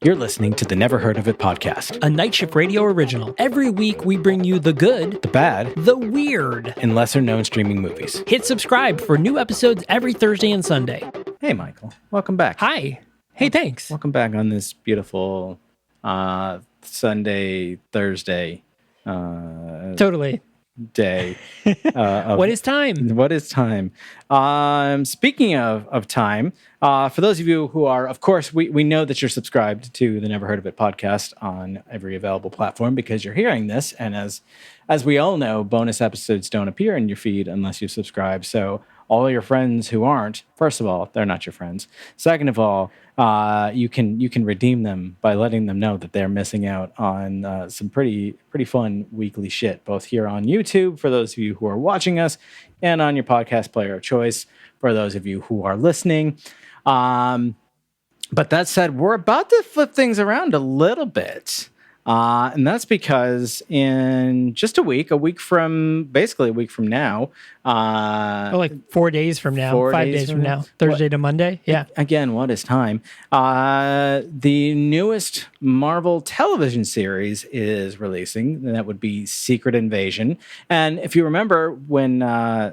You're listening to the Never Heard of It podcast, a Night Shift Radio original. Every week we bring you the good, the bad, the weird, and lesser known streaming movies. Hit subscribe for new episodes every Thursday and Sunday. Hey, Michael. Welcome back. Hi. Hey, thanks. Welcome back on this beautiful Sunday, Thursday Totally. day. What is time? What is time? Speaking of time, for those of you who are, of course, we know that you're subscribed to the Never Heard of It podcast on every available platform because you're hearing this. And as we all know, bonus episodes don't appear in your feed unless you subscribe. So all your friends who aren't, first of all, they're not your friends. Second of all, you can redeem them by letting them know that they're missing out on some pretty fun weekly shit, both here on YouTube for those of you who are watching us, and on your podcast player of choice for those of you who are listening. But that said, we're about to flip things around a little bit. And that's because in just a week from now. Like 4 days from now, 5 days from now, Thursday to Monday. Yeah. Again, what is time? The newest Marvel television series is releasing, and that would be Secret Invasion. And if you remember when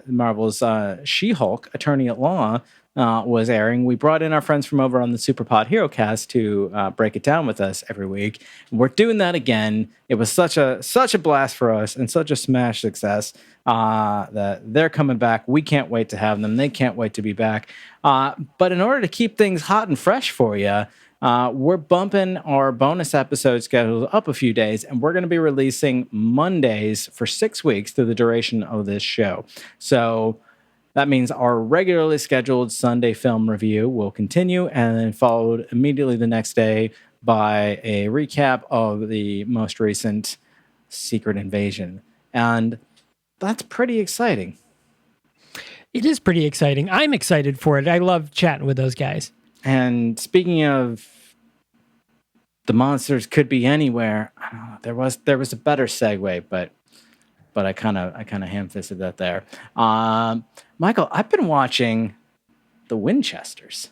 Marvel's She-Hulk, Attorney at Law, was airing, we brought in our friends from over on the Superpod HeroCast to break it down with us every week. We're doing that again. It was such a blast for us and such a smash success that they're coming back. We can't wait to have them. They can't wait to be back. But in order to keep things hot and fresh for you, we're bumping our bonus episode schedule up a few days, and we're going to be releasing Mondays for 6 weeks through the duration of this show. So that means our regularly scheduled Sunday film review will continue, and then followed immediately the next day by a recap of the most recent Secret Invasion. And that's pretty exciting. It is pretty exciting. I'm excited for it. I love chatting with those guys. And speaking of the monsters could be anywhere, I don't know, there was a better segue, but I kind of ham-fisted that there. Michael, I've been watching the Winchesters.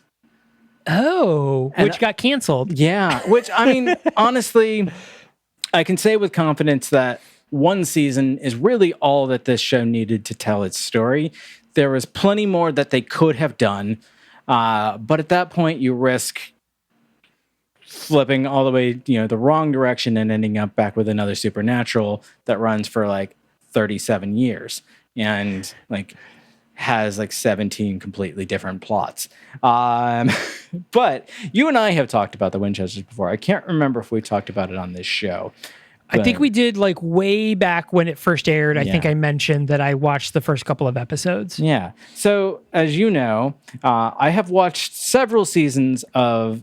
Oh, which got canceled. Yeah, which, I mean, honestly, I can say with confidence that one season is really all that this show needed to tell its story. There was plenty more that they could have done, but at that point, you risk flipping all the way, the wrong direction and ending up back with another Supernatural that runs for like 37 years and has 17 completely different plots. But you and I have talked about the Winchesters before. I can't remember if we talked about it on this show. I think we did way back when it first aired. I think I mentioned that I watched the first couple of episodes. Yeah. So as you know, I have watched several seasons of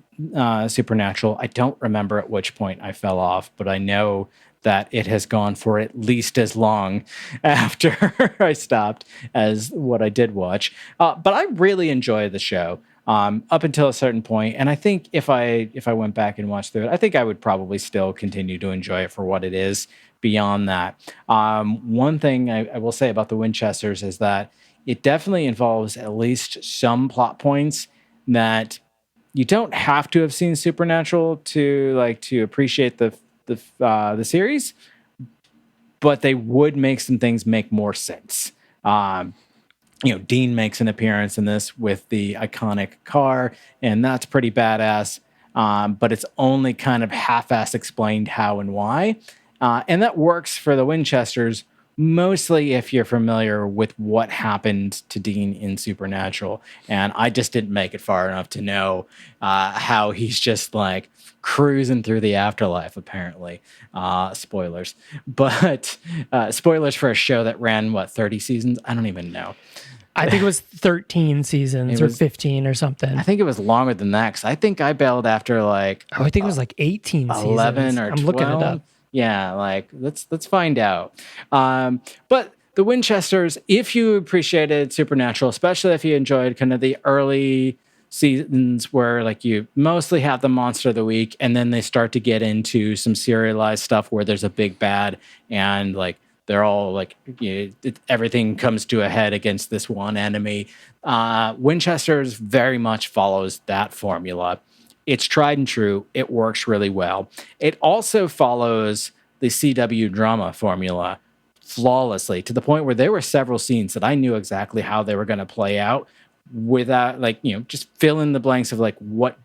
Supernatural. I don't remember at which point I fell off, but I know that it has gone for at least as long after I stopped as what I did watch. But I really enjoy the show up until a certain point. And I think if I went back and watched through it, I think I would probably still continue to enjoy it for what it is beyond that. One thing I will say about the Winchesters is that it definitely involves at least some plot points that you don't have to have seen Supernatural to appreciate the series, but they would make some things make more sense. Dean makes an appearance in this with the iconic car, and that's pretty badass. But it's only kind of half-ass explained how and why. And that works for the Winchesters, mostly if you're familiar with what happened to Dean in Supernatural. And I just didn't make it far enough to know how he's just cruising through the afterlife, apparently. Spoilers. But spoilers for a show that ran, 30 seasons? I don't even know. I think it was 13 seasons or 15 or something. I think it was longer than that, because I think I bailed after I think it was 18 seasons. 11 or 12. I'm looking it up. Yeah, let's find out. But the Winchesters, if you appreciated Supernatural, especially if you enjoyed kind of the early seasons where you mostly have the monster of the week, and then they start to get into some serialized stuff where there's a big bad, and they're all everything comes to a head against this one enemy. Winchesters very much follows that formula. It's tried and true. It works really well. It also follows the CW drama formula flawlessly, to the point where there were several scenes that I knew exactly how they were going to play out without, like, just fill in the blanks of like what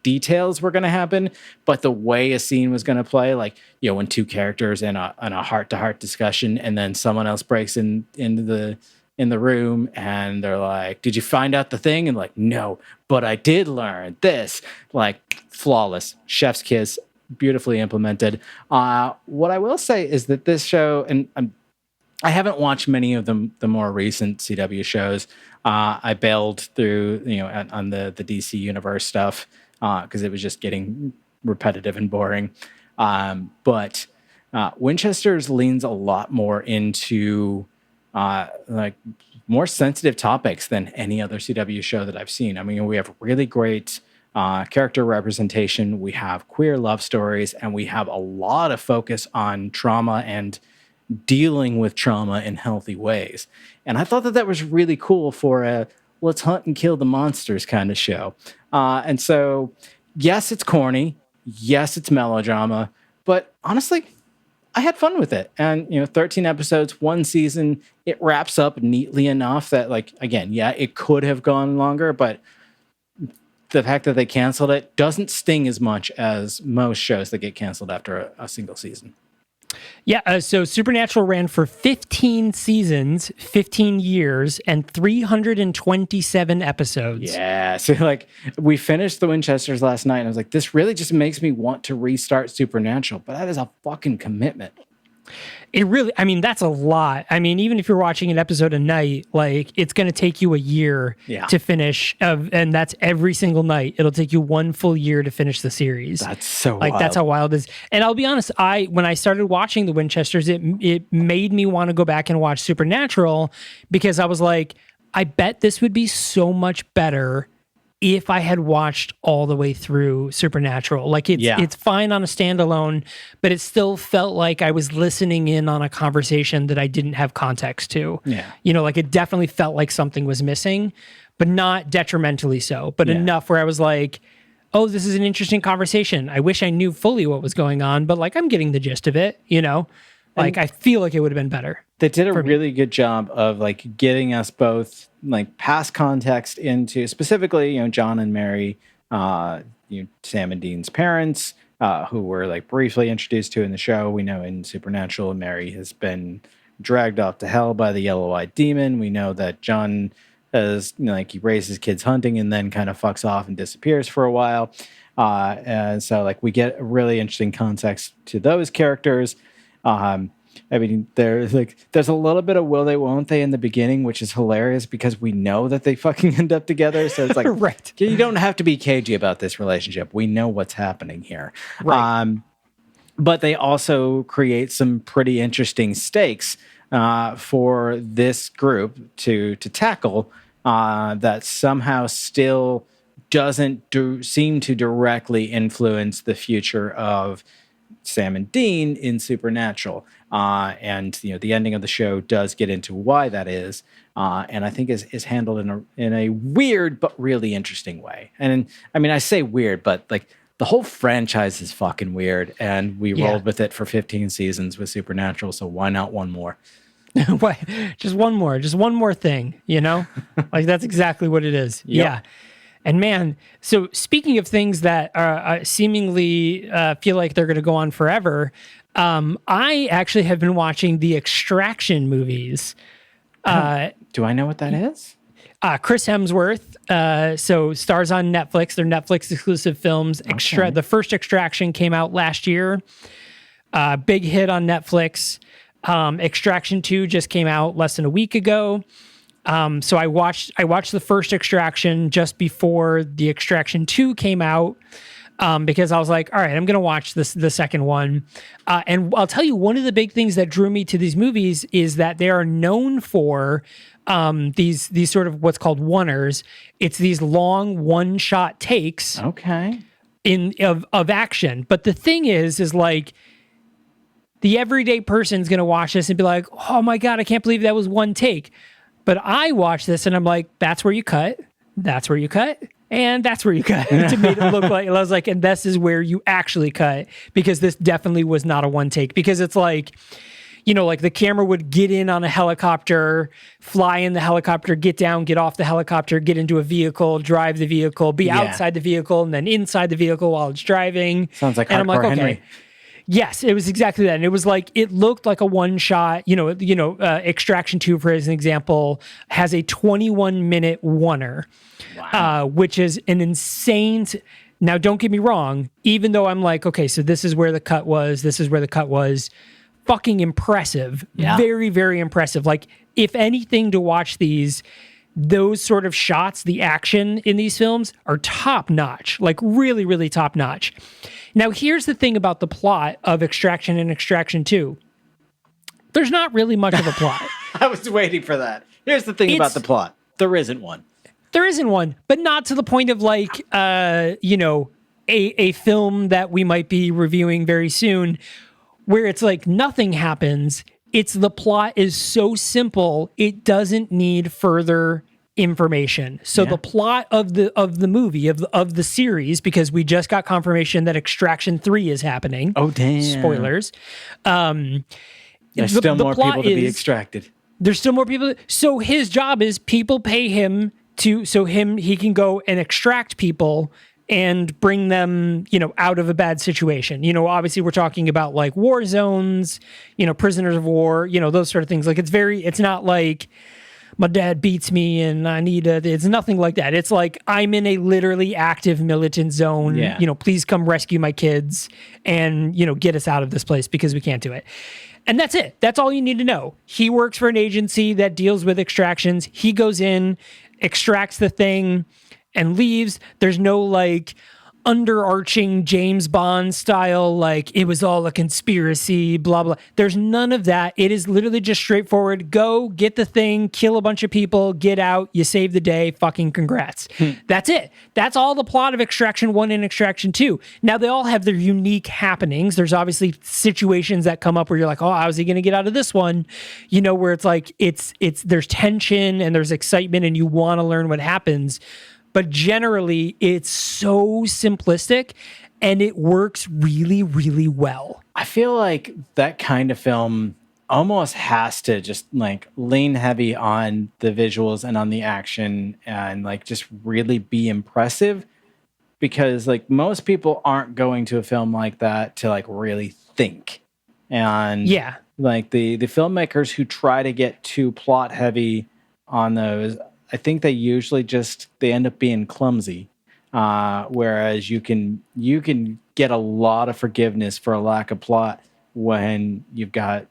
details were going to happen, but the way a scene was going to play, like, when two characters in a heart-to-heart discussion, and then someone else breaks in the room and they're like, did you find out the thing? And like, no, but I did learn this. Like, flawless, chef's kiss, beautifully implemented. What I will say is that this show, and I haven't watched many of the more recent CW shows. I bailed through, on the DC universe stuff because it was just getting repetitive and boring. But Winchester's leans a lot more into like more sensitive topics than any other CW show that I've seen. I mean, we have really great character representation. We have queer love stories, and we have a lot of focus on trauma and dealing with trauma in healthy ways. And I thought that was really cool for a let's hunt and kill the monsters kind of show. And so, yes, it's corny. Yes, it's melodrama. But honestly, I had fun with it. And, 13 episodes, one season, it wraps up neatly enough that, like, again, yeah, it could have gone longer, but the fact that they canceled it doesn't sting as much as most shows that get canceled after a single season. Yeah, so Supernatural ran for 15 seasons, 15 years, and 327 episodes. Yeah, so like we finished the Winchesters last night, and I was like, this really just makes me want to restart Supernatural, but that is a fucking commitment. It really, I mean, that's a lot. I mean, even if you're watching an episode a night, like, it's going to take you a year to finish, and that's every single night. It'll take you one full year to finish the series. That's so like wild. That's how wild it is. And I'll be honest, when I started watching the Winchesters, it made me want to go back and watch Supernatural, because I was like, I bet this would be so much better if I had watched all the way through Supernatural. Like, it's fine on a standalone, but it still felt like I was listening in on a conversation that I didn't have context to. Yeah. Like, it definitely felt like something was missing, but not detrimentally so, but enough where I was like, oh, this is an interesting conversation. I wish I knew fully what was going on, but like, I'm getting the gist of it, Like, I feel like it would have been better. They did a really good job of like getting us both like past context into specifically, John and Mary, Sam and Dean's parents, who were like briefly introduced to in the show. We know in Supernatural, Mary has been dragged off to hell by the yellow-eyed demon. We know that John has, he raises kids hunting and then kind of fucks off and disappears for a while. And so like we get a really interesting context to those characters. I mean, there's a little bit of will they, won't they in the beginning, which is hilarious because we know that they fucking end up together. So it's like, right. You don't have to be cagey about this relationship. We know what's happening here. Right. But they also create some pretty interesting stakes for this group to tackle that somehow still doesn't seem to directly influence the future of Sam and Dean in Supernatural. And the ending of the show does get into why that is, and I think is handled in a weird but really interesting way. And I mean, I say weird, but like the whole franchise is fucking weird, and we rolled with it for 15 seasons with Supernatural, so why not one more? just one more thing, like that's exactly what it is. Yep. Yeah. And man, so speaking of things that are seemingly feel like they're going to go on forever, I actually have been watching the Extraction movies. Do I know what that is? Chris Hemsworth, so stars on Netflix. They're Netflix exclusive films. Okay. The first Extraction came out last year. Big hit on Netflix. Extraction 2 just came out less than a week ago. So I watched the first Extraction just before the Extraction 2 came out, because I was like, all right, I'm going to watch the second one. And I'll tell you, one of the big things that drew me to these movies is that they are known for these sort of what's called oneers. It's these long one-shot takes. Okay. Of action. But the thing is like, the everyday person's going to watch this and be like, oh my God, I can't believe that was one take. But I watch this and I'm like, that's where you cut. That's where you cut. and that's where you cut to make it look like. I was like, and this is where you actually cut, because this definitely was not a one take, because it's like, you know, like the camera would get in on a helicopter, fly in the helicopter, get down, get off the helicopter, get into a vehicle, drive the vehicle, be outside the vehicle, and then inside the vehicle while it's driving. Sounds like and I'm like, Hardcore okay. Henry. Yes, it was exactly that. And it was like, it looked like a one shot, Extraction 2, for as an example, has a 21-minute oneer, which is an insane. Now, don't get me wrong, even though I'm like, okay, so this is where the cut was, fucking impressive. Yeah. Very, very impressive. Like, if anything, to watch those sort of shots, the action in these films are top notch, like really, really top notch. Now, here's the thing about the plot of Extraction and Extraction 2. There's not really much of a plot. I was waiting for that. Here's the thing about the plot. There isn't one. There isn't one, but not to the point of like, a film that we might be reviewing very soon, where it's like nothing happens. It's the plot is so simple, it doesn't need further information. So the plot of the movie, of the series, because we just got confirmation that Extraction 3 is happening. Oh, damn. Spoilers. There's still more people to be extracted. There's still more people. So his job is, people pay him he can go and extract people and bring them, out of a bad situation. Obviously we're talking about like war zones, prisoners of war, those sort of things. Like it's not like my dad beats me and I need it's nothing like that. It's like, I'm in a literally active militant zone. Yeah. Please come rescue my kids and, get us out of this place because we can't do it. And that's it. That's all you need to know. He works for an agency that deals with extractions. He goes in, extracts the thing, and leaves. There's no like underarching James Bond style, like it was all a conspiracy, blah, blah. There's none of that. It is literally just straightforward. Go get the thing, kill a bunch of people, get out, you save the day, fucking congrats. That's it. That's all the plot of Extraction 1 and Extraction 2. Now, they all have their unique happenings. There's obviously situations that come up where you're like, oh, how's he going to get out of this one? Where it's like, there's tension and there's excitement and you want to learn what happens. But generally, it's so simplistic and it works really, really well. I feel like that kind of film almost has to just like lean heavy on the visuals and on the action and like just really be impressive, because like most people aren't going to a film like that to like really think. And like the filmmakers who try to get too plot heavy on those, I think they usually they end up being clumsy. Whereas you can get a lot of forgiveness for a lack of plot when you've got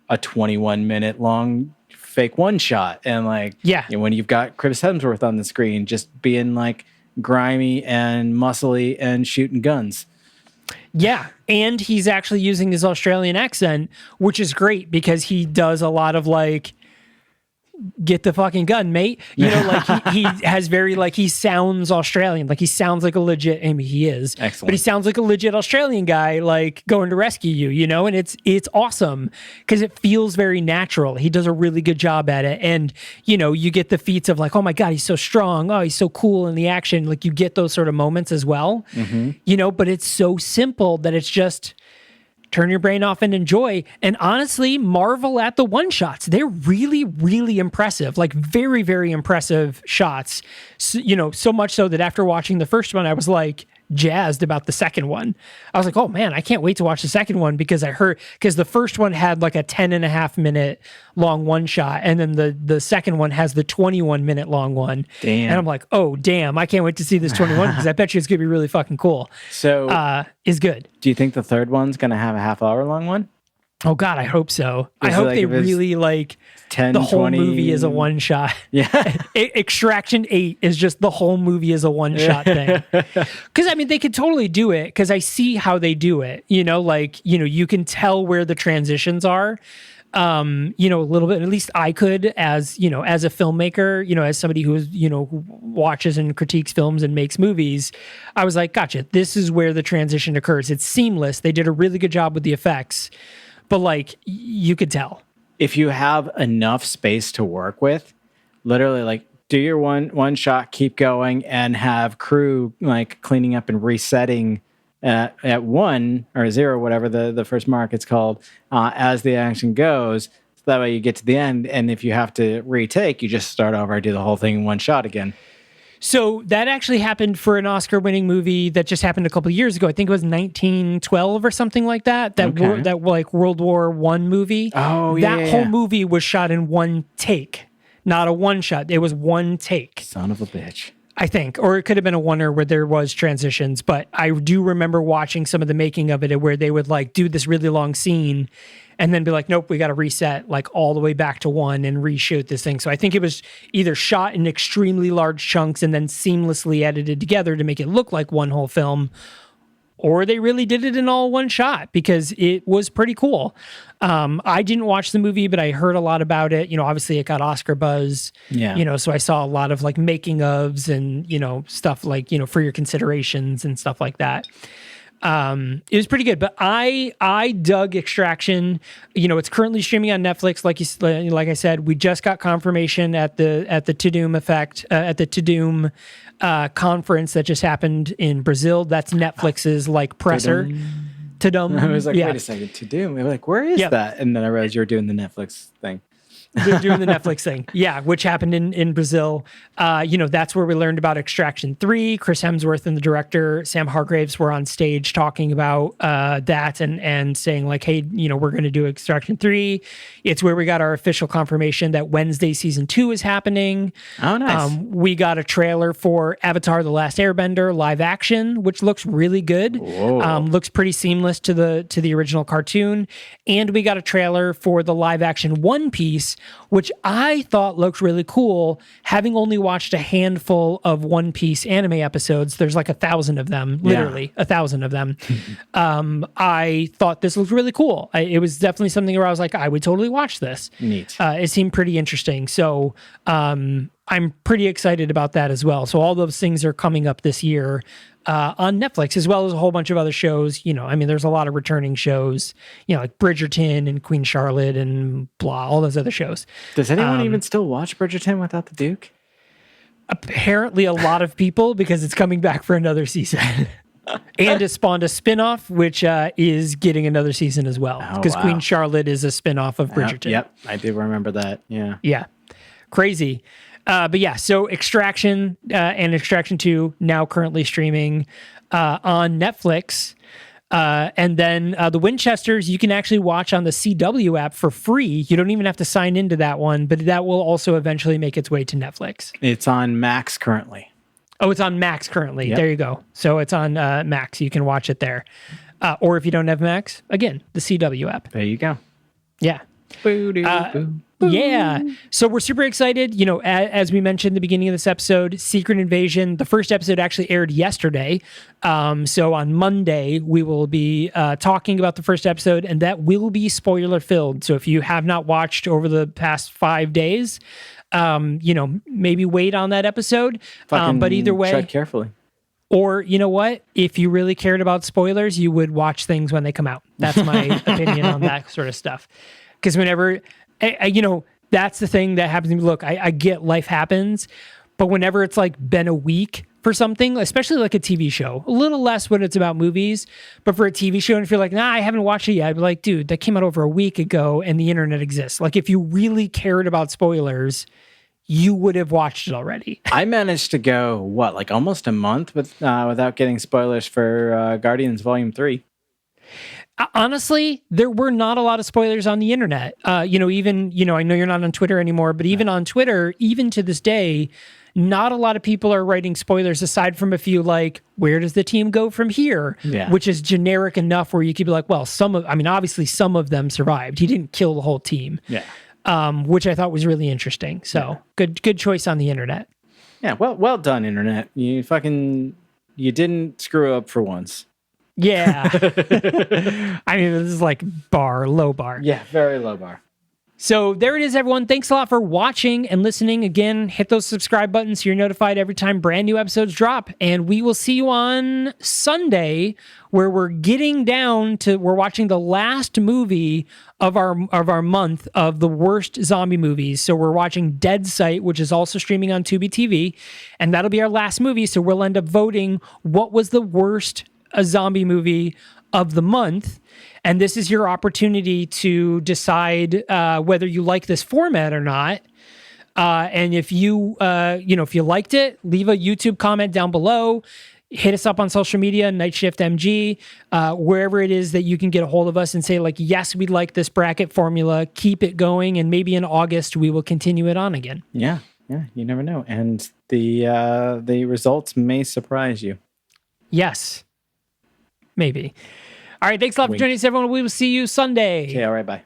a 21-minute long fake one shot, and like when you've got Chris Hemsworth on the screen just being like grimy and muscly and shooting guns. Yeah, and he's actually using his Australian accent, which is great because he does a lot of like, get the fucking gun, mate. Like he has very like, he sounds Australian. Like he sounds like a legit, I mean, he is. Excellent. But he sounds like a legit Australian guy, like going to rescue you, and it's awesome because it feels very natural. He does a really good job at it. And, you get the feats of like, oh my God, he's so strong. Oh, he's so cool in the action. Like you get those sort of moments as well, but it's so simple that it's just, turn your brain off and enjoy. And honestly, marvel at the one shots. They're really, really impressive. Like very, very impressive shots. So much so that after watching the first one, I was like jazzed about the second one. I was like, oh man, I can't wait to watch the second one because the first one had like a 10.5-minute long one shot. And then the second one has the 21-minute long one. Damn. And I'm like, oh damn, I can't wait to see this 21 because I bet you it's going to be really fucking cool. So is good. Do you think the third one's going to have a half-hour long one? Oh God, I hope so. I hope like they really like 10, the whole 20... movie is a one shot. Yeah. Extraction 8 is just the whole movie is a one shot thing. Because I mean, they could totally do it because I see how they do it. You can tell where the transitions are. A little bit, at least I could as a filmmaker, as somebody who watches and critiques films and makes movies, I was like, gotcha, this is where the transition occurs. It's seamless. They did a really good job with the effects, but like you could tell. If you have enough space to work with, literally like do your one shot, keep going, and have crew like cleaning up and resetting at 1 or 0, whatever the first mark it's called, as the action goes. So that way you get to the end, and if you have to retake, you just start over and do the whole thing in one shot again. So that actually happened for an Oscar-winning movie that just happened a couple of years ago. I think it was 1912 or something like that. That like World War I movie. Oh, that whole movie was shot in one take, not a one shot. It was one take. Son of a bitch. I think, or it could have been a oneer where there was transitions, but I do remember watching some of the making of it where they would like do this really long scene and then be like, nope, we got to reset like all the way back to 1 and reshoot this thing. So I think it was either shot in extremely large chunks and then seamlessly edited together to make it look like one whole film, or they really did it in all one shot because it was pretty cool. I didn't watch the movie, but I heard a lot about it. You know, obviously it got Oscar buzz. Yeah. You know, so I saw a lot of like making ofs and, you know, stuff like, you know, for your considerations and stuff like that. It was pretty good, but I dug Extraction. You know, it's currently streaming on Netflix. Like I said, we just got confirmation at the Tudum conference that just happened in Brazil. That's Netflix's like presser. Tudum. I was like, yeah. wait a second, Tudum. I was like, where is that? And then I realized you were doing the Netflix thing. They're doing the Netflix thing. Yeah, which happened in Brazil. You know, that's where we learned about Extraction 3. Chris Hemsworth and the director, Sam Hargraves, were on stage talking about that and saying like, hey, you know, we're going to do Extraction 3. It's where we got our official confirmation that Wednesday season 2 is happening. Oh, nice. We got a trailer for Avatar: The Last Airbender live action, which looks really good. Looks pretty seamless to the original cartoon. And we got a trailer for the live action One Piece, which I thought looked really cool. Having only watched a handful of One Piece anime episodes, there's like 1,000 of them, literally 1,000 of them. I thought this looked really cool. It was definitely something where I was like, I would totally watch this. Neat. It seemed pretty interesting. So I'm pretty excited about that as well. So all those things are coming up this year on Netflix, as well as a whole bunch of other shows. You know, I mean, there's a lot of returning shows, you know, like Bridgerton and Queen Charlotte and blah, all those other shows. Does anyone even still watch Bridgerton without the Duke? Apparently a lot of people, because it's coming back for another season. And it spawned a spinoff, which is getting another season as well. Because Queen Charlotte is a spinoff of Bridgerton. Yep, I do remember that. Yeah. Yeah. Crazy. But yeah, so Extraction and Extraction 2 now currently streaming on Netflix. And then the Winchesters you can actually watch on the CW app for free. You don't even have to sign into that one, but that will also eventually make its way to Netflix. It's on Max currently. Oh, it's on Max currently. Yep. There you go. So it's on Max. You can watch it there. Or if you don't have Max, again, the CW app. There you go. Yeah. Yeah. So we're super excited. You know, as we mentioned at the beginning of this episode, Secret Invasion, the first episode actually aired yesterday. So on Monday, we will be talking about the first episode, and that will be spoiler filled. So if you have not watched over the past 5 days, you know, maybe wait on that episode. But either way, tread carefully. Or, you know what? If you really cared about spoilers, you would watch things when they come out. That's my opinion on that sort of stuff. Because whenever, you know, that's the thing that happens to me. Look, I get life happens, but whenever it's like been a week for something, especially like a TV show, a little less when it's about movies, but for a TV show, and if you're like, nah, I haven't watched it yet, I'd be like, dude, that came out over a week ago and the internet exists. Like if you really cared about spoilers, you would have watched it already. I managed to go, like almost a month without getting spoilers for Guardians Volume 3. Honestly, there were not a lot of spoilers on the internet. You know, even, you know, I know you're not on Twitter anymore, but even on Twitter, even to this day, not a lot of people are writing spoilers aside from a few like, where does the team go from here? Yeah. Which is generic enough where you could be like, well, obviously some of them survived. He didn't kill the whole team. Yeah. Which I thought was really interesting. So good choice on the internet. Yeah. Well done, internet. You didn't screw up for once. Yeah. I mean, this is like low bar. Yeah. Very low bar. So there it is, everyone. Thanks a lot for watching and listening. Again, hit those subscribe buttons so you're notified every time brand new episodes drop. And we will see you on Sunday, where we're watching the last movie of our month of the worst zombie movies. So we're watching Dead Sight, which is also streaming on Tubi TV, and that'll be our last movie. So we'll end up voting what was the worst zombie movie of the month. And this is your opportunity to decide whether you like this format or not. And if if you liked it, leave a YouTube comment down below. Hit us up on social media, Night Shift MG, wherever it is that you can get a hold of us and say, like, yes, we like this bracket formula. Keep it going. And maybe in August, we will continue it on again. Yeah, you never know. And the results may surprise you. Yes, maybe. All right, thanks a lot for joining us, everyone. We will see you Sunday. Okay, all right, bye.